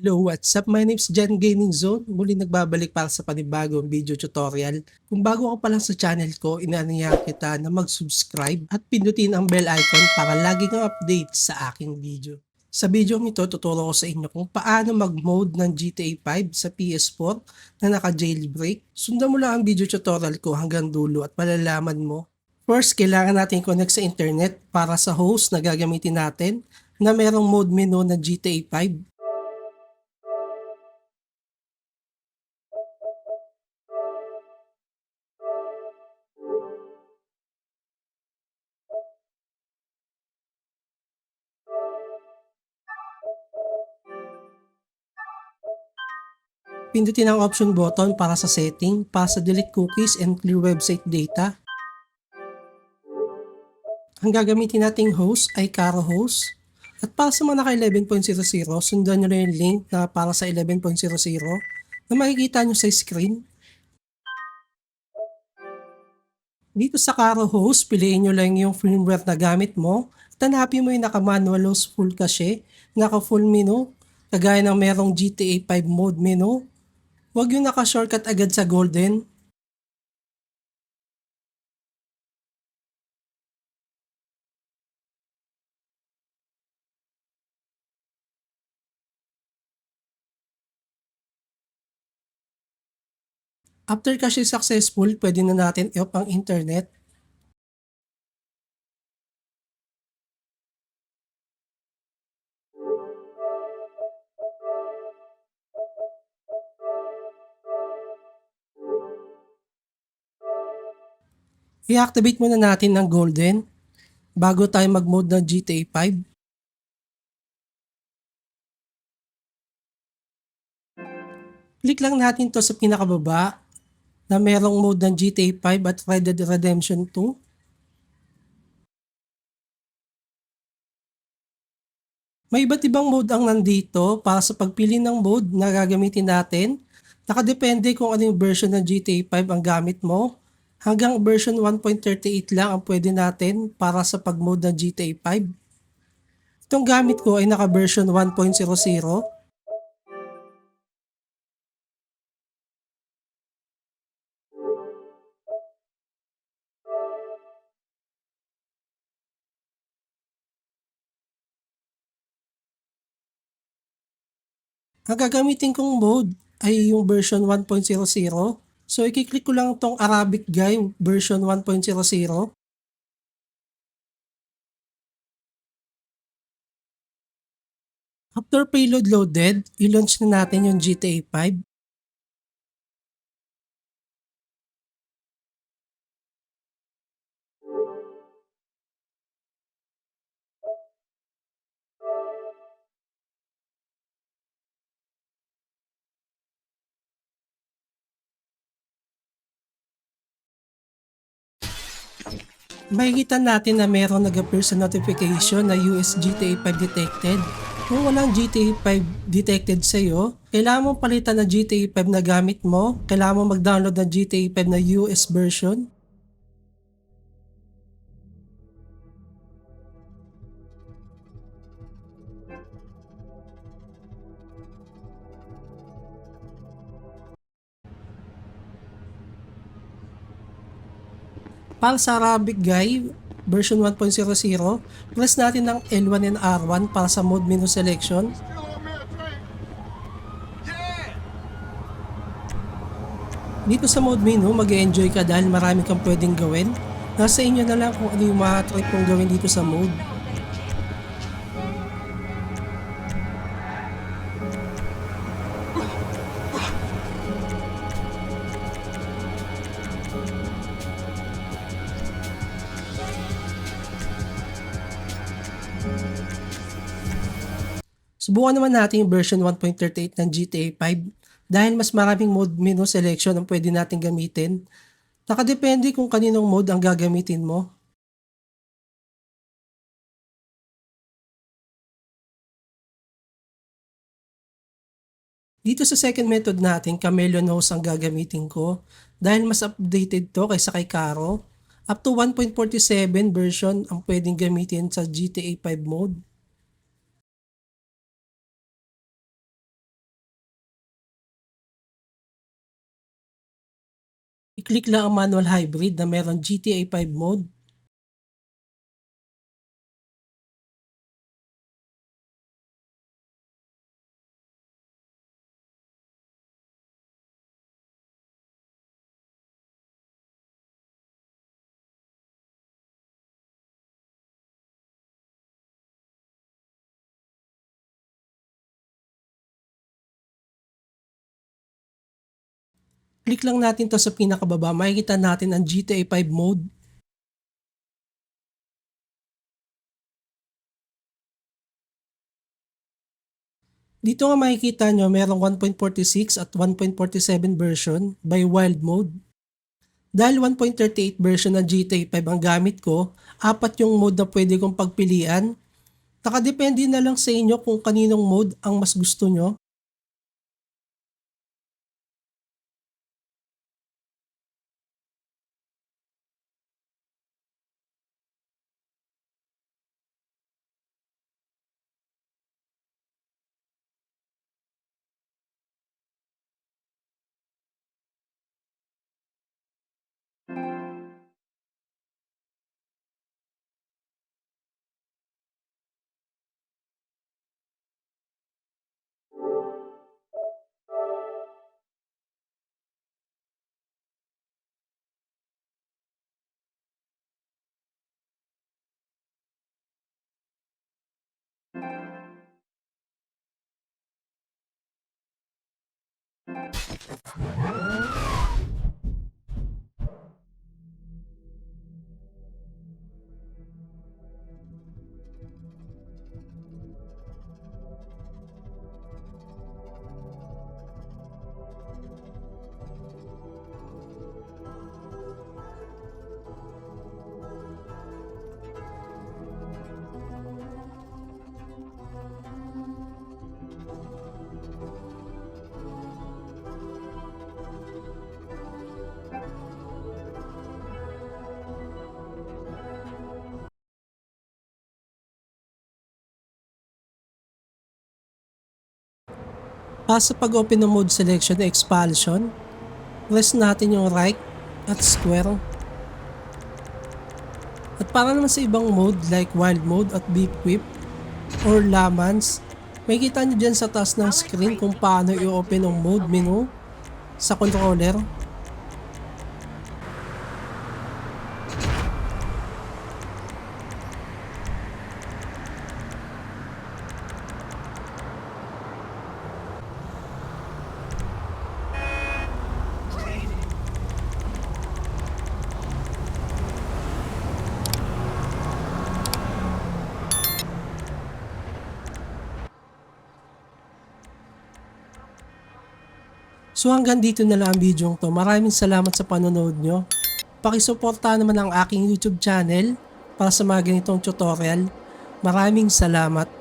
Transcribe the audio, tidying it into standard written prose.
Hello, what's up? My name's Jan Gaming Zone. Muli nagbabalik para sa panibagong video tutorial. Kung bago ka pa lang sa channel ko, inaanyayahan kita na mag-subscribe at pindutin ang bell icon para lagi kang update sa aking video. Sa video ito, tuturo ko sa inyo kung paano mag-mode ng GTA 5 sa PS4 na naka-jailbreak. Sundan mo lang ang video tutorial ko hanggang dulo at malalaman mo. First, kailangan natin connect sa internet para sa host na gagamitin natin na merong mode menu na GTA 5. Pindutin ang option button para sa setting, para sa delete cookies and clear website data. Ang gagamitin nating host ay Caro Host. At para sa mga naka 11.00, sundan nyo na yung link na para sa 11.00 na makikita nyo sa screen. Dito sa Caro Host, piliin nyo lang yung firmware na gamit mo at hanapin mo yung naka-manual host full cache, naka-full menu, kagaya ng merong GTA 5 mode menu. Huwag yung naka-shortcut agad sa golden. After cache successful, pwede na natin i-off ang internet. I-activate muna natin ang golden bago tayo mag-mode ng GTA 5. Click lang natin to sa pinakababa na merong mode ng GTA 5 at Red Dead Redemption 2. May iba't ibang mode ang nandito para sa pagpili ng mode na gagamitin natin. Nakadepende kung ano yung version ng GTA 5 ang gamit mo. Hanggang version 1.38 lang ang pwede natin para sa pag-mode ng GTA 5. Itong gamit ko ay naka-version 1.00. Ang gagamitin kong mode ay yung version 1.00. So, i-click ko lang tong Arabic Guy version 1.00. After payload loaded, i-launch na natin yung GTA 5. Makikita natin na meron nag-appear sa notification na US GTA 5 detected. Kung walang GTA 5 detected sa'yo, kailangan mong palitan ng GTA 5 na gamit mo, kailangan mong mag-download ng GTA 5 na US version. Para sa Arabic Guy version 1.00, press natin ng L1 and R1 para sa mode menu selection. Dito sa mode menu, mag-enjoy ka dahil marami kang pwedeng gawin. Nasa inyo na lang kung ano yung mga-try kong gawin dito sa mode. Subukan naman natin yung version 1.38 ng GTA 5 dahil mas maraming mode menu selection ang pwede natin gamitin. Nakadepende kung kaninong mode ang gagamitin mo. Dito sa second method natin, Chameleon Host ang gagamitin ko dahil mas updated to kaysa kay Caro. Up to 1.47 version ang pwedeng gamitin sa GTA 5 mode. I-click lang ang manual hybrid na meron GTA 5 mode. Click lang natin to sa pinakababa, makikita natin ang GTA 5 mode. Dito nga makikita nyo merong 1.46 at 1.47 version by wild mode. Dahil 1.38 version ng GTA 5 ang gamit ko, apat yung mode na pwede kong pagpilian. Nakadepende na lang sa inyo kung kaninong mode ang mas gusto nyo. Sa pag-open ng mode selection na expulsion, press natin yung right at square. At para naman sa ibang mode like wild mode at beep whip or lamans, makikita nyo dyan sa taas ng screen kung paano i-open ang mode menu sa controller. So hanggang dito na lang ang video to. Maraming salamat sa panonood nyo. Pakisuporta naman ang aking YouTube channel para sa mga ganitong tutorial. Maraming salamat.